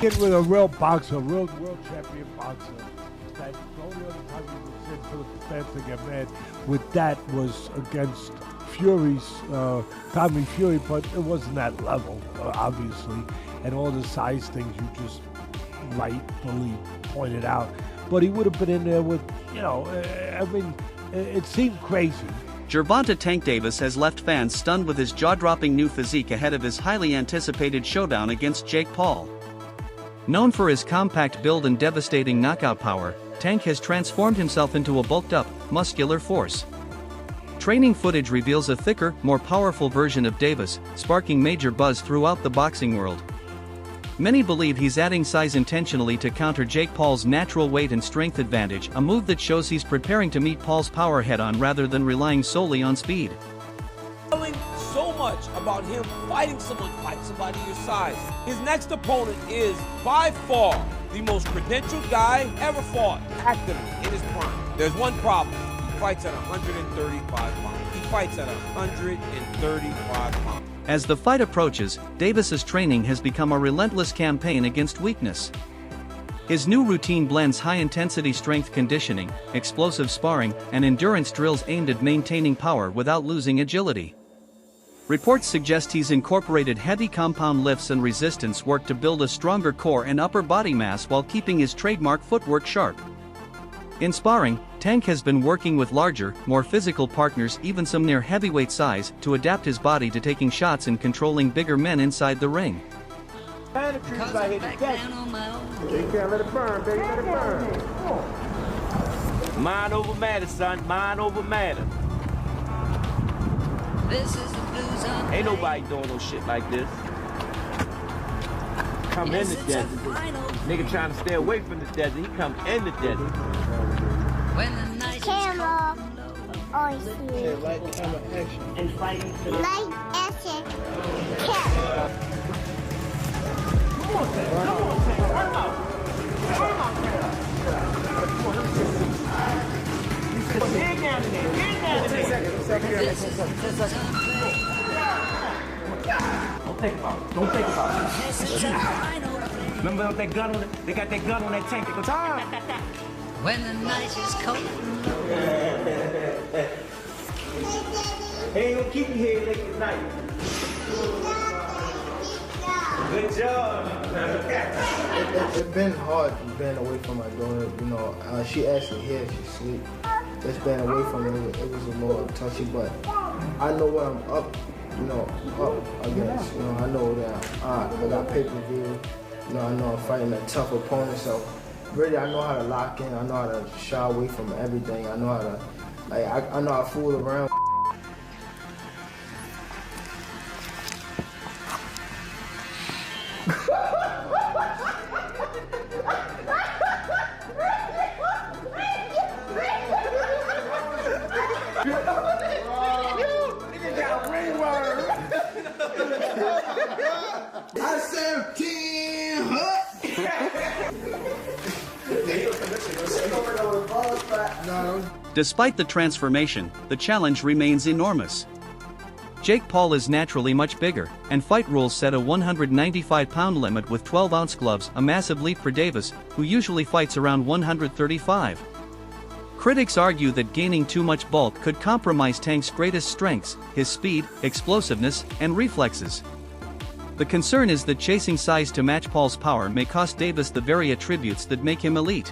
Get with a real boxer, real world champion boxer. That the only other time he was in for the fans to get mad with that was against Fury's, Tommy Fury, but it wasn't that level, obviously. And all the size things you just rightfully pointed out. But he would have been in there with, I mean, it seemed crazy. Gervonta Tank Davis has left fans stunned with his jaw-dropping new physique ahead of his highly anticipated showdown against Jake Paul. Known for his compact build and devastating knockout power, Tank has transformed himself into a bulked-up, muscular force. Training footage reveals a thicker, more powerful version of Davis, sparking major buzz throughout the boxing world. Many believe he's adding size intentionally to counter Jake Paul's natural weight and strength advantage, a move that shows he's preparing to meet Paul's power head-on rather than relying solely on speed. So much about him fighting someone like somebody your size. His next opponent is by far the most credentialed guy ever fought actively in his prime. There's one problem. He fights at 135 pounds. He fights at 135 pounds. As the fight approaches, Davis's training has become a relentless campaign against weakness. His new routine blends high-intensity strength conditioning, explosive sparring, and endurance drills aimed at maintaining power without losing agility. Reports suggest he's incorporated heavy compound lifts and resistance work to build a stronger core and upper body mass while keeping his trademark footwork sharp. In sparring, Tank has been working with larger, more physical partners, even some near heavyweight size, to adapt his body to taking shots and controlling bigger men inside the ring. You can't let it burn, baby, let it burn. Mind over matter, son. Mind over matter. This is the blues on. Ain't nobody doing no shit like this. Come in the desert. Nigga trying to stay away from the desert. He come in the desert. When the night Camera. Oh, Okay, light, camera, action. and fighting. Light, action. Camera. Dig down in there, dig down in there. Don't think about it. Don't think about it. Remember that gun on it? They got that gun on that tank. They go, time. when the night is cold. He ain't gonna keep you here late at night. Good job. It's been hard being away from my daughter. She actually here, she sleep. Just being away from her, it was a little touchy, but I know when I'm up, up against. I know that I got pay-per-view. I know I'm fighting a tough opponent, so really I know how to lock in. I know how to shy away from everything. I know how to, I know how to fool around. I said 10, Despite the transformation, the challenge remains enormous. Jake Paul is naturally much bigger, and fight rules set a 195-pound limit with 12-ounce gloves, a massive leap for Davis, who usually fights around 135. Critics argue that gaining too much bulk could compromise Tank's greatest strengths, his speed, explosiveness, and reflexes. The concern is that chasing size to match Paul's power may cost Davis the very attributes that make him elite.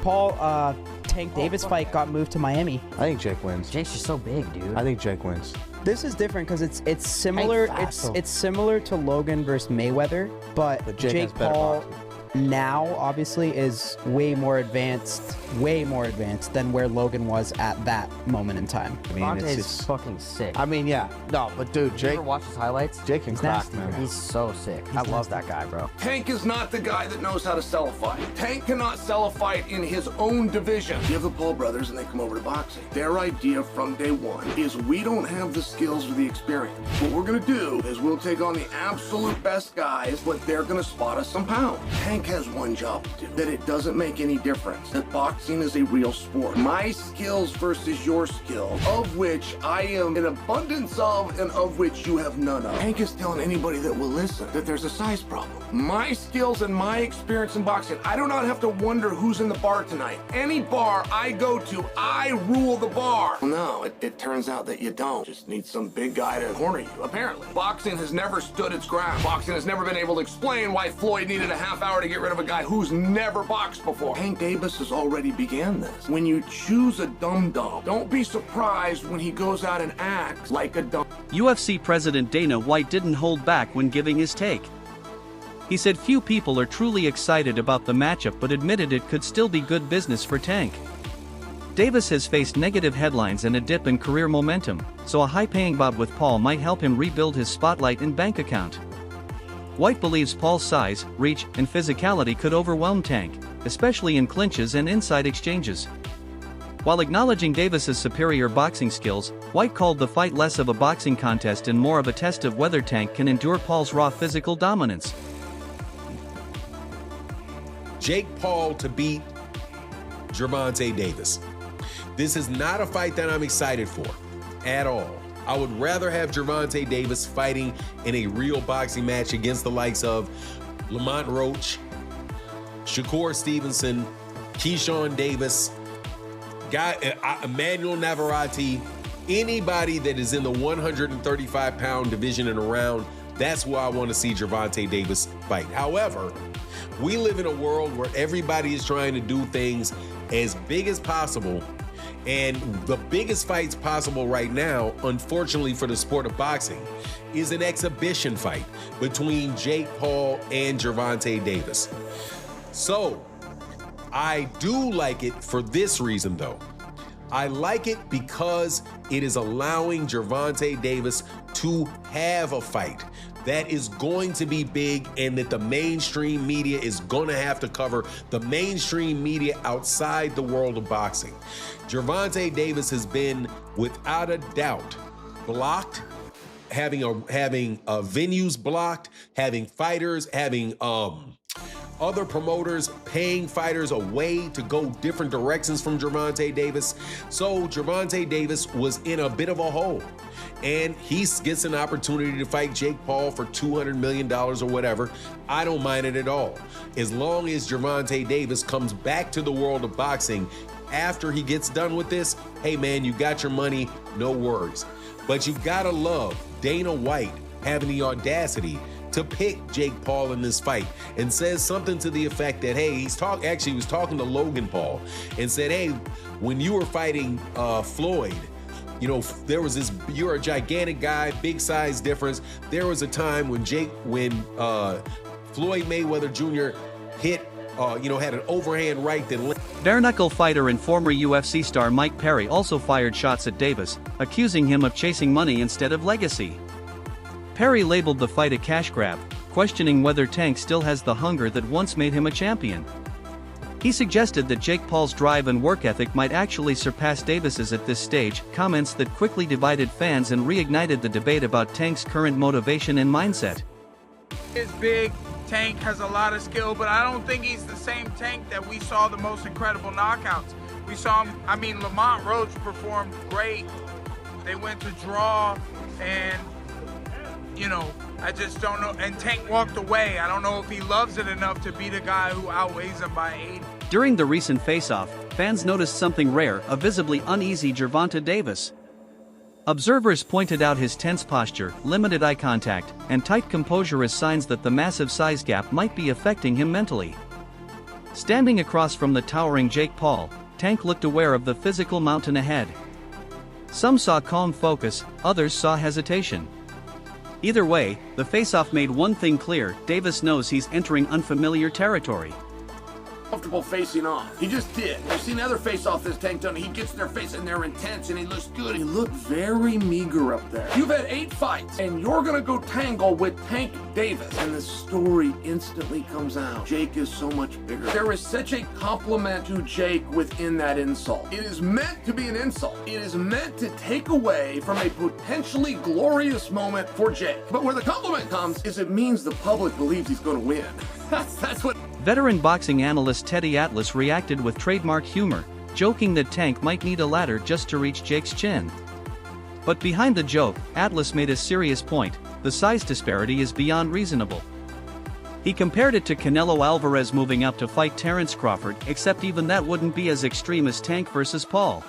Tank Davis fight got moved to Miami. I think Jake wins. Jake's just so big, dude. I think Jake wins. This is different because it's similar. It's similar to Logan versus Mayweather, but Jake Paul now obviously is way more advanced than where Logan was at that moment in time. I mean, it's fucking sick. I mean, yeah, no, but dude, Did Jake. you ever watch his highlights? Jake can crack, man. He's so sick. I love that guy, bro. Tank is not the guy that knows how to sell a fight. Tank cannot sell a fight in his own division. You have the Paul brothers and they come over to boxing. Their idea from day one is we don't have the skills or the experience. What we're gonna do is we'll take on the absolute best guys, but they're gonna spot us some pounds. Tank Tank has one job to do, that it doesn't make any difference, that boxing is a real sport. My skills versus your skill, of which I am an abundance of and of which you have none of. Tank is telling anybody that will listen that there's a size problem. My skills and my experience in boxing, I do not have to wonder who's in the bar tonight. Any bar I go to, I rule the bar. Well, no, it turns out that you don't. Just need some big guy to corner you, apparently. Boxing has never stood its ground. Boxing has never been able to explain why Floyd needed a half hour to get rid of a guy who's never boxed before. Tank Davis has already began this. When you choose a dum-dum, don't be surprised when he goes out and acts like a dum. UFC President Dana White didn't hold back when giving his take. He said few people are truly excited about the matchup but admitted it could still be good business for Tank. Davis has faced negative headlines and a dip in career momentum, so a high-paying bout with Paul might help him rebuild his spotlight and bank account. White believes Paul's size, reach, and physicality could overwhelm Tank, especially in clinches and inside exchanges. While acknowledging Davis's superior boxing skills, White called the fight less of a boxing contest and more of a test of whether Tank can endure Paul's raw physical dominance. Jake Paul to beat Gervonta Davis. This is not a fight that I'm excited for at all. I would rather have Gervonta Davis fighting in a real boxing match against the likes of Lamont Roach, Shakur Stevenson, Keyshawn Davis, Emmanuel Navarrete, anybody that is in the 135-pound division and around. That's where I want to see Gervonta Davis fight. However, we live in a world where everybody is trying to do things as big as possible. And the biggest fights possible right now, unfortunately for the sport of boxing, is an exhibition fight between Jake Paul and Gervonta Davis. So, I do like it for this reason though. I like it because it is allowing Gervonta Davis to have a fight that is going to be big and that the mainstream media is going to have to cover, the mainstream media outside the world of boxing. Gervonta Davis has been, without a doubt, blocked, having venues blocked, having fighters, having other promoters paying fighters away to go different directions from Gervonta Davis. So Gervonta Davis was in a bit of a hole. And he gets an opportunity to fight Jake Paul for $200 million or whatever. I don't mind it at all. As long as Gervonta Davis comes back to the world of boxing after he gets done with this, hey man, you got your money, no worries. But you gotta love Dana White having the audacity to pick Jake Paul in this fight and says something to the effect that, hey, he was talking to Logan Paul and said, hey, when you were fighting Floyd, you know, there was this, you're a gigantic guy, big size difference. There was a time when Floyd Mayweather Jr. hit, had an overhand right that... Bare-knuckle fighter and former UFC star Mike Perry also fired shots at Davis, accusing him of chasing money instead of legacy. Perry labeled the fight a cash grab, questioning whether Tank still has the hunger that once made him a champion. He suggested that Jake Paul's drive and work ethic might actually surpass Davis's at this stage, comments that quickly divided fans and reignited the debate about Tank's current motivation and mindset. He's big, Tank has a lot of skill, but I don't think he's the same Tank that we saw the most incredible knockouts. We saw him, Lamont Roach performed great. They went to draw and, I just don't know. And Tank walked away. I don't know if he loves it enough to beat a guy who outweighs him by 80. During the recent face-off, fans noticed something rare, a visibly uneasy Gervonta Davis. Observers pointed out his tense posture, limited eye contact, and tight composure as signs that the massive size gap might be affecting him mentally. Standing across from the towering Jake Paul, Tank looked aware of the physical mountain ahead. Some saw calm focus, others saw hesitation. Either way, the face-off made one thing clear: Davis knows he's entering unfamiliar territory. Comfortable facing off. He just did. I've seen other face-off this Tank done. He gets their face and they're intense and he looks good. He looked very meager up there. You've had 8 fights and you're gonna go tangle with Tank Davis. And the story instantly comes out. Jake is so much bigger. There is such a compliment to Jake within that insult. It is meant to be an insult. It is meant to take away from a potentially glorious moment for Jake. But where the compliment comes is it means the public believes he's gonna win. That's what... Veteran boxing analyst Teddy Atlas reacted with trademark humor, joking that Tank might need a ladder just to reach Jake's chin. But behind the joke, Atlas made a serious point: the size disparity is beyond reasonable. He compared it to Canelo Alvarez moving up to fight Terence Crawford, except even that wouldn't be as extreme as Tank versus Paul.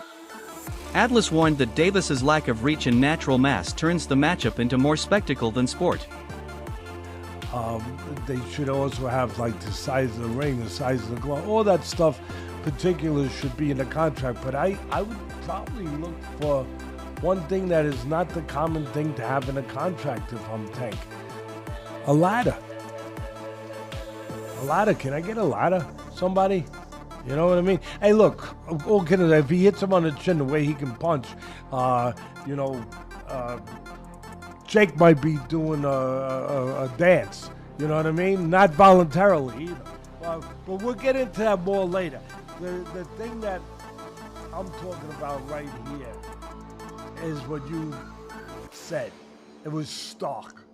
Atlas warned that Davis's lack of reach and natural mass turns the matchup into more spectacle than sport. They should also have like the size of the ring, the size of the glove, all that stuff. Particulars should be in the contract, but I would probably look for one thing that is not the common thing to have in a contract if I'm Tank. A ladder. A ladder. Can I get a ladder? Somebody? You know what I mean? Hey, look, all kidding, if he hits him on the chin the way he can punch, Jake might be doing a dance. You know what I mean? Not voluntarily either. But we'll get into that more later. The thing that I'm talking about right here is what you said. It was stark.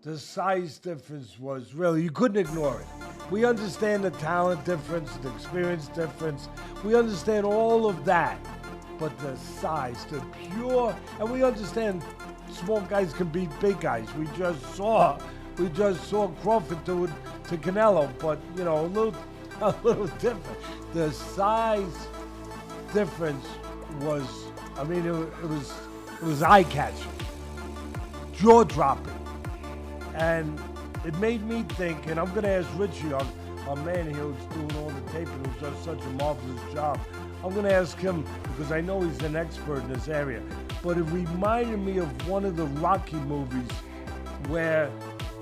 The size difference was really, you couldn't ignore it. We understand the talent difference, the experience difference. We understand all of that. But the size, the pure, and we understand small guys can beat big guys. We just saw Crawford do it to Canelo, but you know, a little different. The size difference was, I mean, it was eye-catching, jaw-dropping, and it made me think. And I'm gonna ask Richie, our man here who's doing all the taping, who does such a marvelous job. I'm gonna ask him because I know he's an expert in this area. But it reminded me of one of the Rocky movies where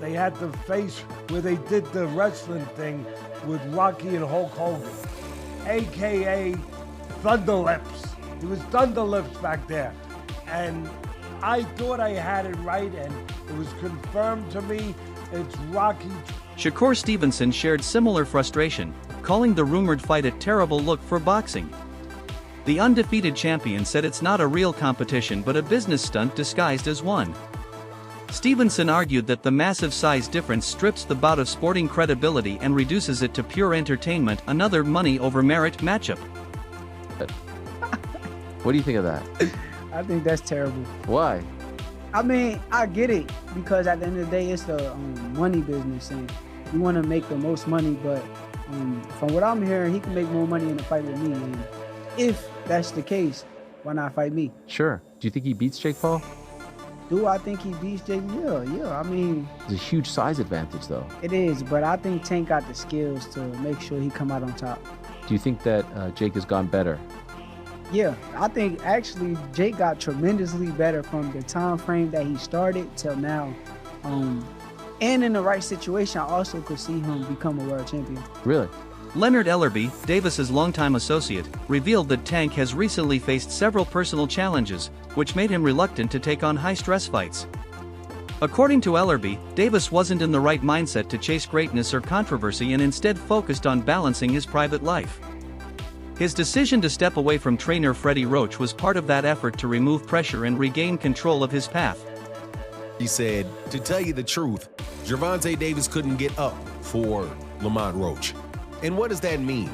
they had the face, where they did the wrestling thing with Rocky and Hulk Hogan, AKA Thunderlips. He was Thunderlips back there. And I thought I had it right, and it was confirmed to me. It's Rocky. Shakur Stevenson shared similar frustration, calling the rumored fight a terrible look for boxing. The undefeated champion said it's not a real competition but a business stunt disguised as one. Stevenson argued that the massive size difference strips the bout of sporting credibility and reduces it to pure entertainment, another money over merit matchup. What do you think of that? I think that's terrible. Why? I mean, I get it, because at the end of the day, it's the money business, and you want to make the most money, but from what I'm hearing, he can make more money in a fight with me, and if that's the case, why not fight me? Sure. Do you think he beats Jake Paul? Do I think he beats Jake? Yeah. I mean, it's a huge size advantage, though. It is, but I think Tank got the skills to make sure he come out on top. Do you think that Jake has gone better? Yeah, I think actually Jake got tremendously better from the time frame that he started till now. And in the right situation, I also could see him become a world champion. Really? Leonard Ellerby, Davis's longtime associate, revealed that Tank has recently faced several personal challenges, which made him reluctant to take on high-stress fights. According to Ellerby, Davis wasn't in the right mindset to chase greatness or controversy and instead focused on balancing his private life. His decision to step away from trainer Freddie Roach was part of that effort to remove pressure and regain control of his path. He said, to tell you the truth, Gervonta Davis couldn't get up for Lamont Roach. And what does that mean?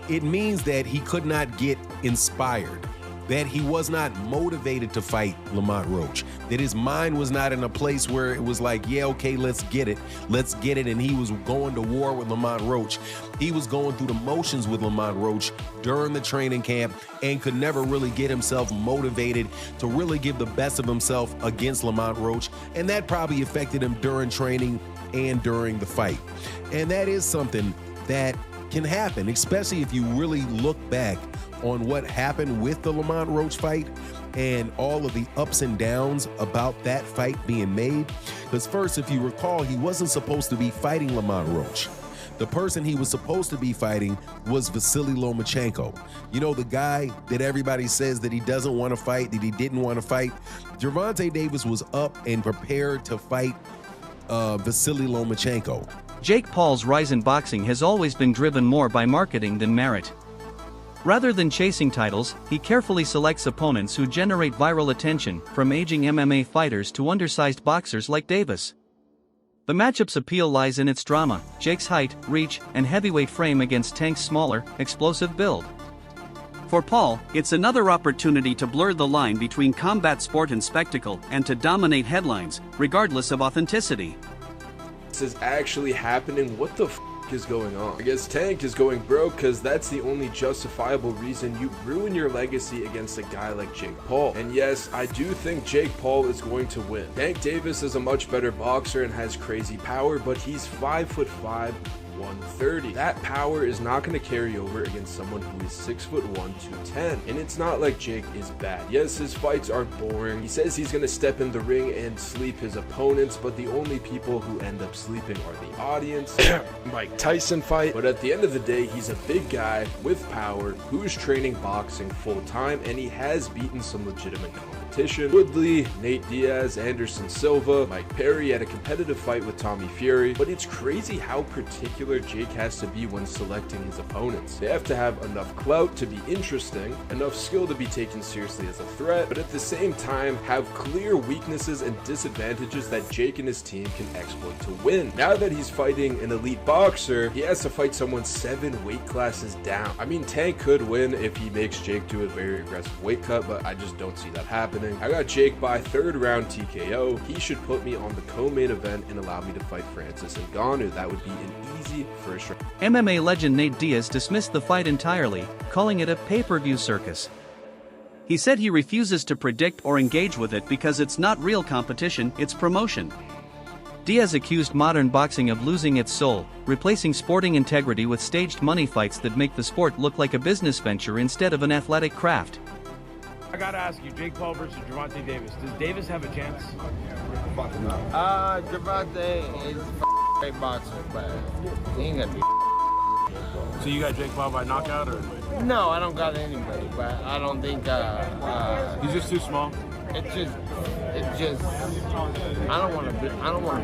It means that he could not get inspired, that he was not motivated to fight Lamont Roach, that his mind was not in a place where it was like, yeah, okay, let's get it, and he was going to war with Lamont Roach. He was going through the motions with Lamont Roach during the training camp and could never really get himself motivated to really give the best of himself against Lamont Roach, and that probably affected him during training and during the fight. And that is something that can happen, especially if you really look back on what happened with the Lamont Roach fight and all of the ups and downs about that fight being made. Because first, if you recall, he wasn't supposed to be fighting Lamont Roach. The person he was supposed to be fighting was Vasily Lomachenko. You know, the guy that everybody says that he doesn't want to fight, that he didn't want to fight. Gervonta Davis was up and prepared to fight Vasily Lomachenko. Jake Paul's rise in boxing has always been driven more by marketing than merit. Rather than chasing titles, he carefully selects opponents who generate viral attention, from aging MMA fighters to undersized boxers like Davis. The matchup's appeal lies in its drama, Jake's height, reach, and heavyweight frame against Tank's smaller, explosive build. For Paul, it's another opportunity to blur the line between combat sport and spectacle and to dominate headlines, regardless of authenticity. This is actually happening. What the f is going on? I guess Tank is going broke because that's the only justifiable reason you ruin your legacy against a guy like Jake Paul. And yes, I do think Jake Paul is going to win. Tank Davis is a much better boxer and has crazy power, but he's 5'5", 130. That power is not going to carry over against someone who is 6'1", 210. And it's not like Jake is bad. Yes, his fights are boring. He says he's going to step in the ring and sleep his opponents, but the only people who end up sleeping are the audience. Mike Tyson fight. But at the end of the day, he's a big guy with power who's training boxing full time, and he has beaten some legitimate competition. Woodley, Nate Diaz, Anderson Silva, Mike Perry had a competitive fight with Tommy Fury, but it's crazy how particular Jake has to be when selecting his opponents. They have to have enough clout to be interesting, enough skill to be taken seriously as a threat, but at the same time have clear weaknesses and disadvantages that Jake and his team can exploit to win. Now that he's fighting an elite boxer, he has to fight someone 7 weight classes down. I mean, Tank could win if he makes Jake do a very aggressive weight cut, but I just don't see that happening. I got Jake by 3rd round TKO. He should put me on the co-main event and allow me to fight Francis Ngannou. That would be an easy first round. MMA legend Nate Diaz dismissed the fight entirely, calling it a pay-per-view circus. He said he refuses to predict or engage with it because it's not real competition, it's promotion. Diaz accused modern boxing of losing its soul, replacing sporting integrity with staged money fights that make the sport look like a business venture instead of an athletic craft. I gotta ask you, Jake Paul versus Gervonta Davis. Does Davis have a chance? Gervonta is a great boxer, but he ain't gonna be. So you got Jake Paul by knockout, or? No, I don't got anybody, but I don't think. He's just too small. It's just. I don't want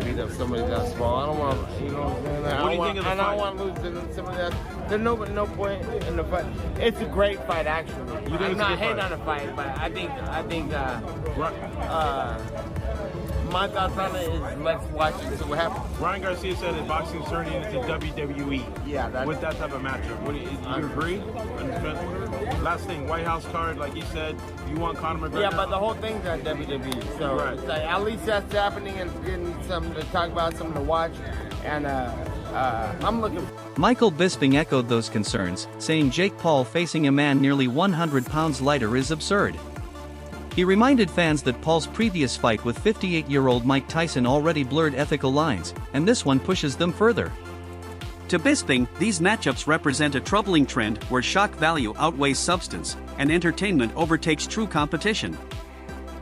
to beat up somebody that small. I don't want to. You know what I'm saying? What do you think of the fight? I don't want to lose to somebody that. There's no point in the fight. It's a great fight, actually. You think I'm it's not a good hating fight? on the fight, but I think. My thoughts on it is let's watch it, see what happens. Ryan Garcia said that boxing's turning into WWE. Yeah, with that type of matchup. What do you agree? Last thing, White House card, like you said, you want Conor McGregor? Yeah, but the whole thing's at WWE, so right. It's like, at least that's happening and getting something to talk about, something to watch, and I'm looking. Michael Bisping echoed those concerns, saying Jake Paul facing a man nearly 100 pounds lighter is absurd. He reminded fans that Paul's previous fight with 58-year-old Mike Tyson already blurred ethical lines, and this one pushes them further. To Bisping, these matchups represent a troubling trend where shock value outweighs substance, and entertainment overtakes true competition.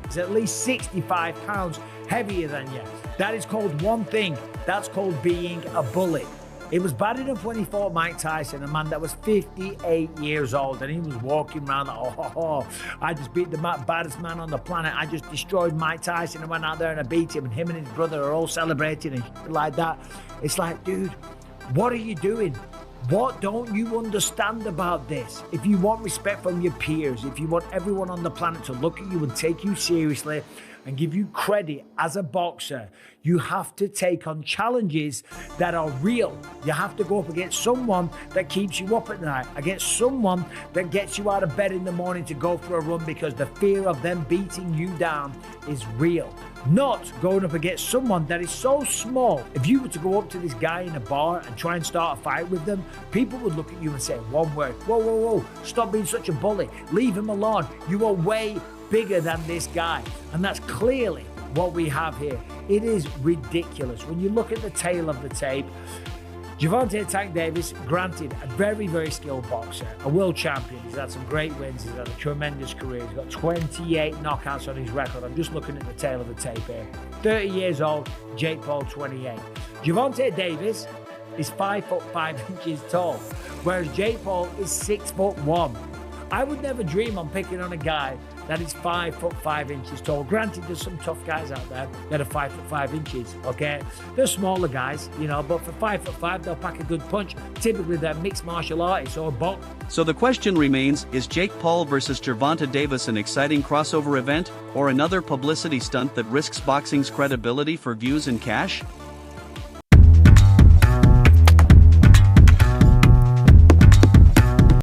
He's at least 65 pounds heavier than you. That is called one thing. That's called being a bully. It was bad enough when he fought Mike Tyson, a man that was 58 years old, and he was walking around like, I just beat the baddest man on the planet. I just destroyed Mike Tyson and went out there and I beat him, and him and his brother are all celebrating and shit like that. It's like, dude, what are you doing? What don't you understand about this? If you want respect from your peers, if you want everyone on the planet to look at you and take you seriously and give you credit as a boxer, you have to take on challenges that are real. You have to go up against someone that keeps you up at night, against someone that gets you out of bed in the morning to go for a run because the fear of them beating you down is real. Not going up against someone that is so small. If you were to go up to this guy in a bar and try and start a fight with them, people would look at you and say one word, whoa, stop being such a bully, leave him alone. You are way bigger than this guy. And that's clearly what we have here. It is ridiculous. When you look at the tail of the tape, Gervonta Tank Davis, granted, a very, very skilled boxer, a world champion. He's had some great wins. He's had a tremendous career. He's got 28 knockouts on his record. I'm just looking at the tail of the tape here. 30 years old, Jake Paul, 28. Gervonta Davis is 5'5" inches tall, whereas Jake Paul is 6'1". I would never dream on picking on a guy that is 5'5" inches tall. Granted, there's some tough guys out there that are 5'5" inches, okay? They're smaller guys, you know, but for 5'5", they'll pack a good punch. Typically, they're mixed martial artists or both. So the question remains, is Jake Paul versus Gervonta Davis an exciting crossover event, or another publicity stunt that risks boxing's credibility for views and cash?